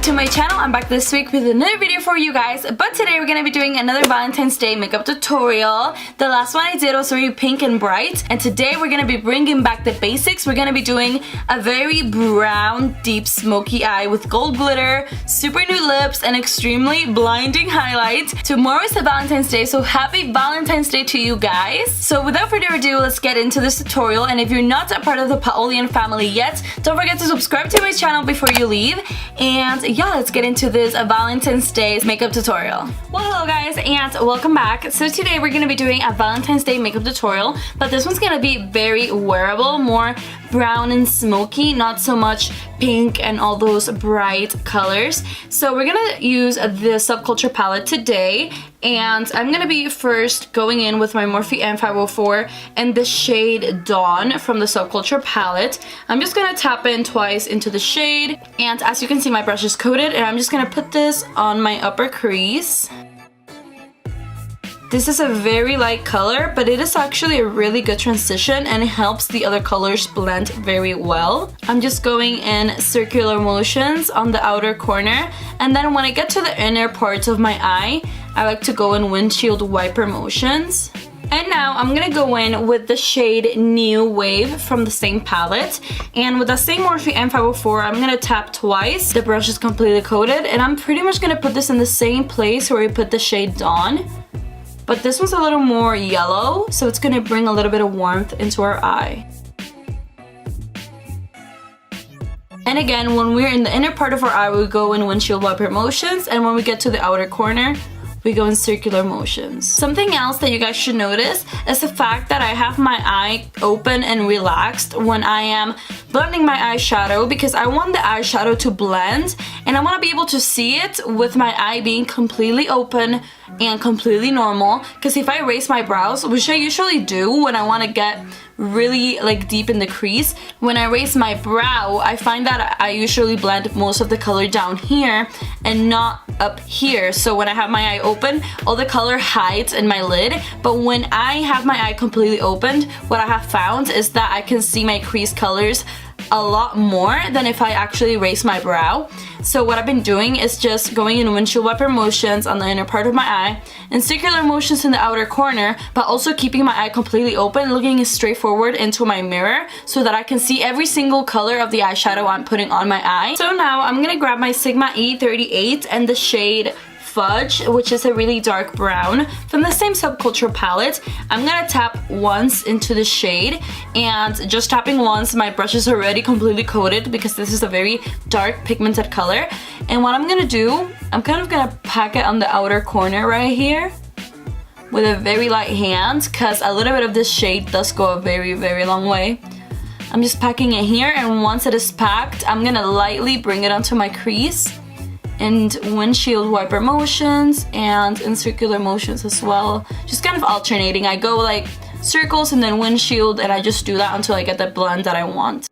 to my channel. I'm back this week with another video for you guys, but today we're gonna be doing another Valentine's Day makeup tutorial. The last one I did was very pink and bright, and today we're gonna be bringing back the basics. We're gonna be doing a very brown, deep smoky eye with gold glitter, super nude lips, and extremely blinding highlight. Tomorrow is the Valentine's Day, so happy Valentine's Day to you guys. So without further ado, let's get into this tutorial. And if you're not a part of the Paolian family yet, don't forget to subscribe to my channel before you leave. And yeah, let's get into this Valentine's Day makeup tutorial. Well, hello guys, and welcome back. So today we're gonna be doing a Valentine's Day makeup tutorial, but this one's gonna be very wearable, more brown and smoky, not so much pink and all those bright colors. So we're gonna use the Subculture palette today, and I'm gonna be first going in with my Morphe M504 and the shade Dawn from the Subculture palette. I'm just gonna tap in twice into the shade, and as you can see, my brush is coated, and I'm just gonna put this on my upper crease. This is a very light color, but it is actually a really good transition and it helps the other colors blend very well. I'm just going in circular motions on the outer corner, and then when I get to the inner parts of my eye, I like to go in windshield wiper motions. And now I'm gonna go in with the shade New Wave from the same palette, and with the same Morphe M504, I'm gonna tap twice. The brush is completely coated, and I'm pretty much gonna put this in the same place where we put the shade Dawn. But this one's a little more yellow, so it's gonna bring a little bit of warmth into our eye. And again, when we're in the inner part of our eye, we go in windshield wiper motions, and when we get to the outer corner, we go in circular motions. Something else that you guys should notice is the fact that I have my eye open and relaxed when I am blending my eyeshadow, because I want the eyeshadow to blend and I want to be able to see it with my eye being completely open and completely normal. Because if I raise my brows, which I usually do when I want to get really like deep in the crease, when I raise my brow, I find that I usually blend most of the color down here and not up here. So when I have my eye open, all the color hides in my lid, but when I have my eye completely opened, what I have found is that I can see my crease colors a lot more than if I actually raise my brow. So what I've been doing is just going in windshield wiper motions on the inner part of my eye and circular motions in the outer corner, but also keeping my eye completely open, looking straight forward into my mirror so that I can see every single color of the eyeshadow I'm putting on my eye. So now I'm gonna grab my Sigma E38 and the shade Fudge, which is a really dark brown from the same Subculture palette. I'm gonna tap once into the shade, and just tapping once, my brush is already completely coated because this is a very dark pigmented color. And what I'm gonna do, I'm kind of gonna pack it on the outer corner right here with a very light hand, because a little bit of this shade does go a very, very long way. I'm just packing it here, and once it is packed, I'm gonna lightly bring it onto my crease and windshield wiper motions and in circular motions as well, just kind of alternating. I go like circles and then windshield, and I just do that until I get the blend that I want.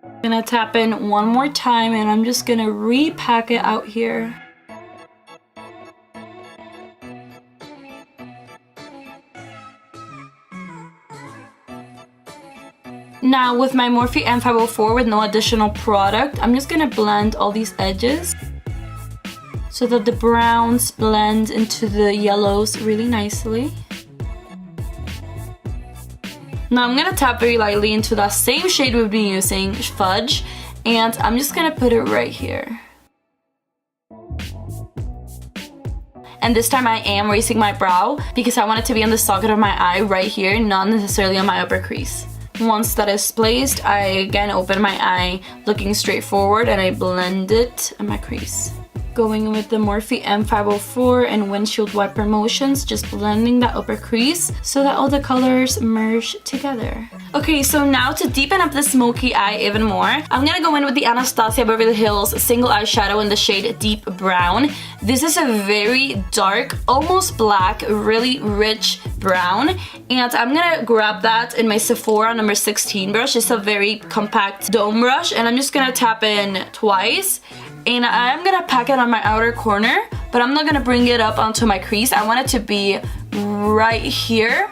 I'm gonna tap in one more time, and I'm just gonna repack it out here. Now with my Morphe M504 with no additional product, I'm just gonna blend all these edges so that the browns blend into the yellows really nicely. Now I'm gonna tap very lightly into that same shade we've been using, Fudge, and I'm just gonna put it right here. And this time I am raising my brow because I want it to be on the socket of my eye right here, not necessarily on my upper crease. Once that is placed, I again open my eye looking straight forward, and I blend it in my crease. Going with the Morphe M504 and windshield wiper motions, just blending that upper crease so that all the colors merge together. Okay, so now to deepen up the smoky eye even more, I'm gonna go in with the Anastasia Beverly Hills single eyeshadow in the shade Deep Brown. This is a very dark, almost black, really rich brown, and I'm gonna grab that in my Sephora number 16 brush. It's a very compact dome brush, and I'm just gonna tap in twice. And I'm gonna pack it on my outer corner, but I'm not gonna bring it up onto my crease. I want it to be right here.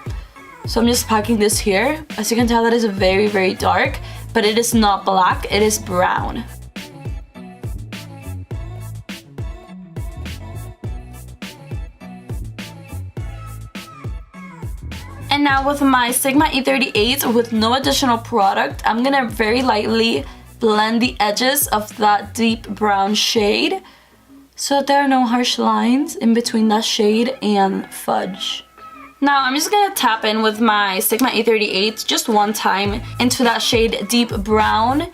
So I'm just packing this here. As you can tell, that is very, very dark. but it is not black, it is brown. And now with my Sigma E38 with no additional product, I'm gonna very lightly blend the edges of that deep brown shade so that there are no harsh lines in between that shade and fudge. Now I'm just gonna tap in with my Sigma E38 just one time into that shade deep brown,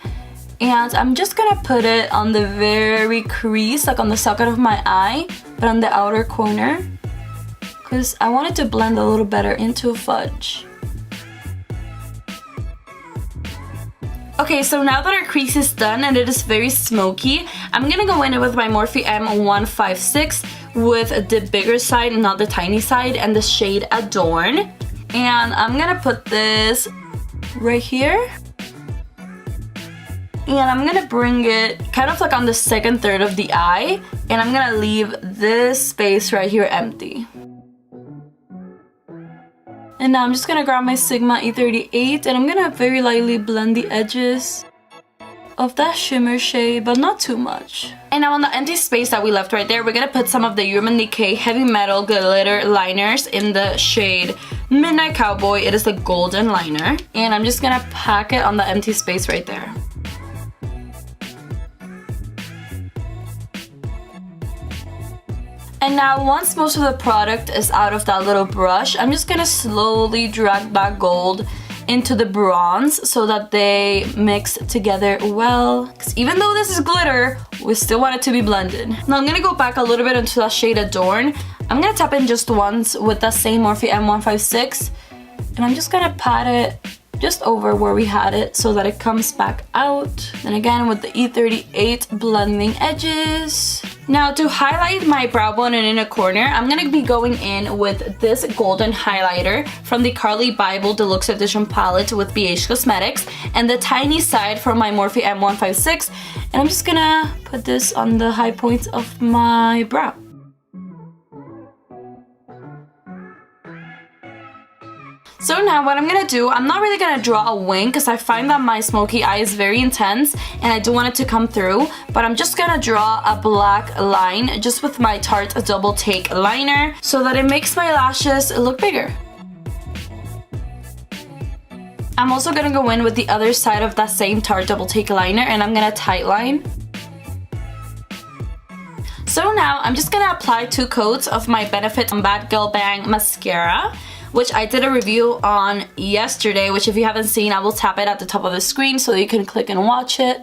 and I'm just gonna put it on the very crease, like on the socket of my eye, but on the outer corner, because I want it to blend a little better into fudge. Okay, so now that our crease is done and it is very smoky, I'm gonna go in with my Morphe M156 with the bigger side, not the tiny side, and the shade Adorn. And I'm gonna put this right here. And I'm gonna bring it kind of like on the second third of the eye, and I'm gonna leave this space right here empty. And now I'm just gonna grab my Sigma E38 and I'm gonna very lightly blend the edges of that shimmer shade, but not too much. And now on the empty space that we left right there, we're gonna put some of the Urban Decay Heavy Metal Glitter Liners in the shade Midnight Cowboy. It is the golden liner. And I'm just gonna pack it on the empty space right there. And now once most of the product is out of that little brush, I'm just gonna slowly drag that gold into the bronze so that they mix together well. Because even though this is glitter, we still want it to be blended. Now I'm gonna go back a little bit into that shade Adorn. I'm gonna tap in just once with that same Morphe M156, and I'm just gonna pat it just over where we had it so that it comes back out. Then again with the E38 blending edges. Now to highlight my brow bone and inner corner, I'm gonna be going in with this golden highlighter from the Carli Bybel Deluxe Edition palette with BH Cosmetics and the tiny side from my Morphe M156. And I'm just gonna put this on the high points of my brow. So now what I'm gonna do, I'm not really gonna draw a wing because I find that my smoky eye is very intense and I do want it to come through, but I'm just gonna draw a black line just with my Tarte Double Take liner so that it makes my lashes look bigger. I'm also gonna go in with the other side of that same Tarte Double Take liner and I'm gonna tightline. So now I'm just gonna apply 2 coats of my Benefit Bad Girl Bang mascara, which I did a review on yesterday, which if you haven't seen, I will tap it at the top of the screen so you can click and watch it.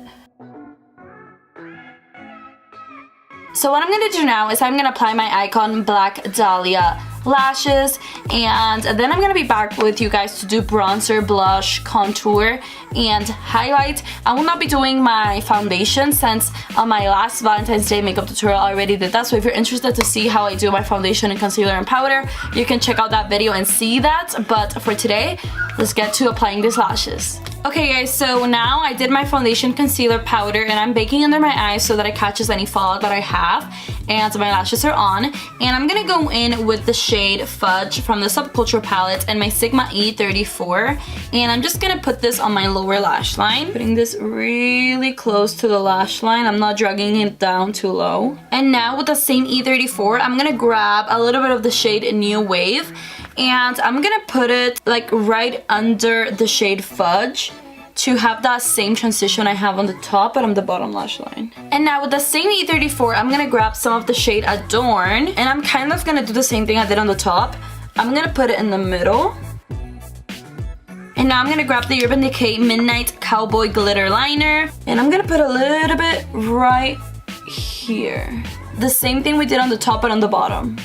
So what I'm gonna do now is I'm gonna apply my Icon Black Dahlia lashes, and then I'm gonna be back with you guys to do bronzer, blush, contour, and highlight. I will not be doing my foundation since on my last Valentine's Day makeup tutorial I already did that, so if you're interested to see how I do my foundation and concealer and powder, you can check out that video and see that. But for today, let's get to applying these lashes. Okay guys, so now I did my foundation, concealer, powder, and I'm baking under my eyes so that it catches any fallout that I have, and my lashes are on. And I'm gonna go in with the shade Fudge from the Subculture palette and my Sigma E34, and I'm just gonna put this on my lower lash line, putting this really close to the lash line. I'm not dragging it down too low. And now with the same E34, I'm gonna grab a little bit of the shade New Wave, and I'm gonna put it like right under the shade Fudge to have that same transition I have on the top but on the bottom lash line. And now with the same E34, I'm gonna grab some of the shade Adorn, and I'm kind of gonna do the same thing I did on the top. I'm gonna put it in the middle. And now I'm gonna grab the Urban Decay Midnight Cowboy Glitter Liner, and I'm gonna put a little bit right here. The same thing we did on the top but on the bottom.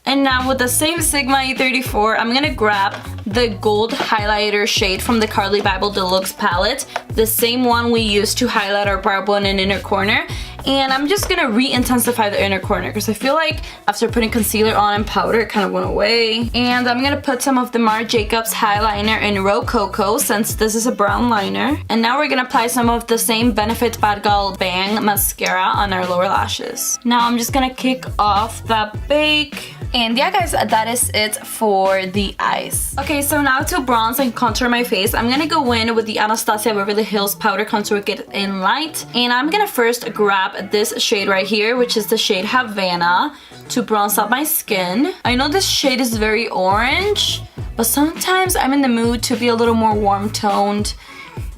And now with the same Sigma E34, I'm gonna grab the gold highlighter shade from the Carli Bybel Deluxe palette, the same one we used to highlight our brow bone and inner corner, and I'm just gonna re-intensify the inner corner because I feel like after putting concealer on and powder, it kind of went away. And I'm gonna put some of the Marc Jacobs highliner in Rococo since this is a brown liner. And now we're gonna apply some of the same Benefit Bad Girl Bang mascara on our lower lashes. Now I'm just gonna kick off that bake. And yeah guys, that is it for the eyes. Okay, so now to bronze and contour my face, I'm gonna go in with the Anastasia Beverly Hills Powder Contour Kit in Light. And I'm gonna first grab this shade right here, which is the shade Havana, to bronze up my skin. I know this shade is very orange, but sometimes I'm in the mood to be a little more warm toned.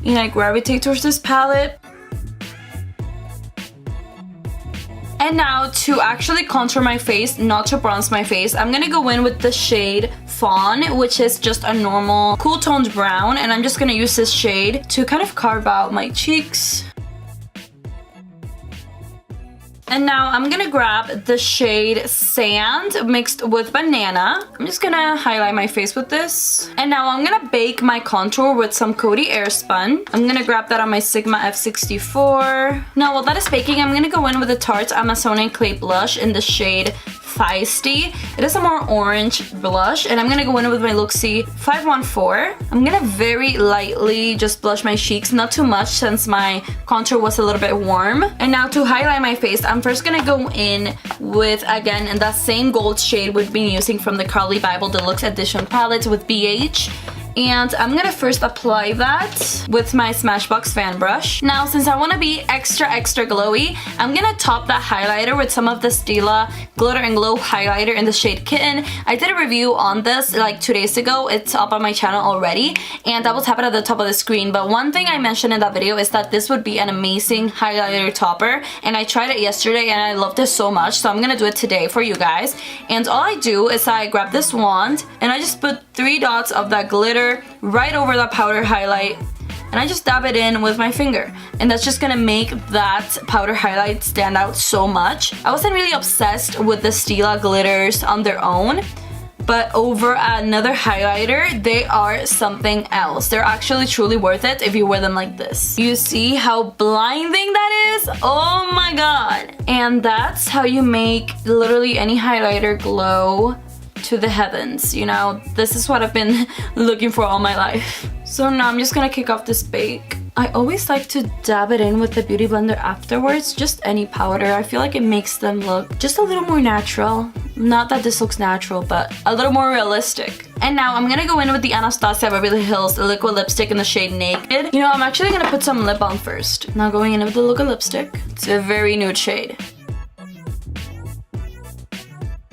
You know, I gravitate towards this palette. And now to actually contour my face, not to bronze my face, I'm gonna go in with the shade Fawn, which is just a normal cool toned brown, and I'm just gonna use this shade to kind of carve out my cheeks. And now I'm gonna grab the shade Sand mixed with Banana. I'm just gonna highlight my face with this. And now I'm gonna bake my contour with some Coty Airspun. I'm gonna grab that on my Sigma F64. Now while that is baking, I'm gonna go in with the Tarte Amazonian Clay Blush in the shade Feisty. It is a more orange blush, and I'm gonna go in with my Luxie 514. I'm gonna very lightly just blush my cheeks, not too much since my contour was a little bit warm. And now to highlight my face, I'm first gonna go in with, again, in that same gold shade we've been using from the Carli Bybel Deluxe Edition palette with BH. And I'm gonna first apply that with my Smashbox fan brush. Now, since I wanna be extra glowy, I'm gonna top that highlighter with some of the Stila Glitter and Glow highlighter in the shade Kitten. I did a review on this like 2 days ago. It's up on my channel already, and I will tap it at the top of the screen. But one thing I mentioned in that video is that this would be an amazing highlighter topper, and I tried it yesterday and I loved it so much, so I'm gonna do it today for you guys. And all I do is I grab this wand and I just put 3 dots of that glitter right over that powder highlight, and I just dab it in with my finger, and that's just gonna make that powder highlight stand out so much. I wasn't really obsessed with the Stila glitters on their own, but over another highlighter, they are something else. They're actually truly worth it if you wear them like this. You see how blinding that is? Oh my god. And that's how you make literally any highlighter glow to the heavens. You know, this is what I've been looking for all my life. So now I'm just gonna kick off this bake. I always like to dab it in with the beauty blender afterwards, just any powder. I feel like it makes them look just a little more natural. Not that this looks natural, but a little more realistic. And now I'm gonna go in with the Anastasia Beverly Hills liquid lipstick in the shade Naked. You know, I'm actually gonna put some lip balm first. Now going in with the liquid lipstick. It's a very nude shade.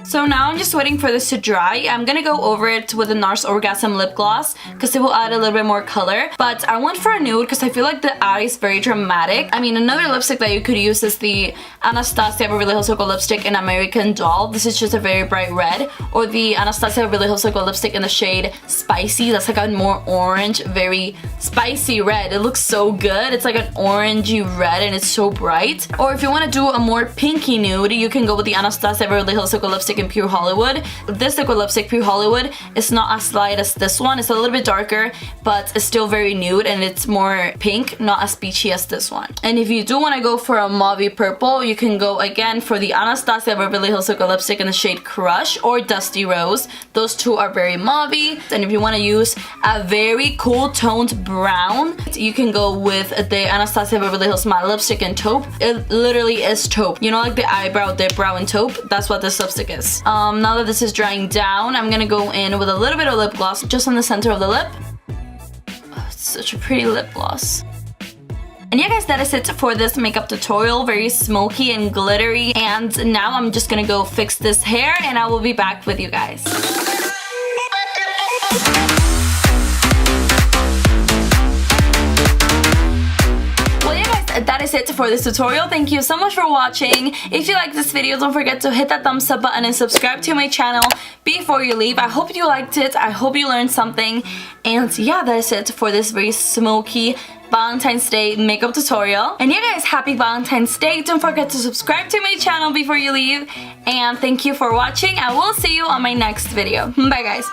So now I'm just waiting for this to dry. I'm gonna go over it with the NARS Orgasm lip gloss because it will add a little bit more color. But I went for a nude because I feel like the eye is very dramatic. I mean, another lipstick that you could use is the Anastasia Beverly Hills Liquid Lipstick in American Doll. This is just a very bright red. Or the Anastasia Beverly Hills Liquid Lipstick in the shade Spicy. That's like a more orange, very spicy red. It looks so good. It's like an orangey red and it's so bright. Or if you want to do a more pinky nude, you can go with the Anastasia Beverly Hills Liquid Lipstick in Pure Hollywood. This liquid lipstick, Pure Hollywood, is not as light as this one. It's a little bit darker, but it's still very nude and it's more pink, not as peachy as this one. And if you do want to go for a mauvey purple, you can go again for the Anastasia Beverly Hills Liquid Lipstick in the shade Crush or Dusty Rose. Those two are very mauvey. And if you want to use a very cool toned brown, you can go with the Anastasia Beverly Hills Matte Lipstick in Taupe. It literally is taupe. You know, like the eyebrow dip brow in taupe? That's what this lipstick is. Now that this is drying down, I'm gonna go in with a little bit of lip gloss just on the center of the lip. Oh, it's such a pretty lip gloss. And yeah guys, that is it for this makeup tutorial. Very smoky and glittery. And now I'm just gonna go fix this hair and I will be back with you guys. That is it for this tutorial. Thank you so much for watching. If you like this video, don't forget to hit that thumbs up button and subscribe to my channel before you leave. I hope you liked it. I hope you learned something. And yeah, that is it for this very smoky Valentine's Day makeup tutorial. And yeah guys, happy Valentine's Day. Don't forget to subscribe to my channel before you leave. And thank you for watching. I will see you on my next video. Bye guys.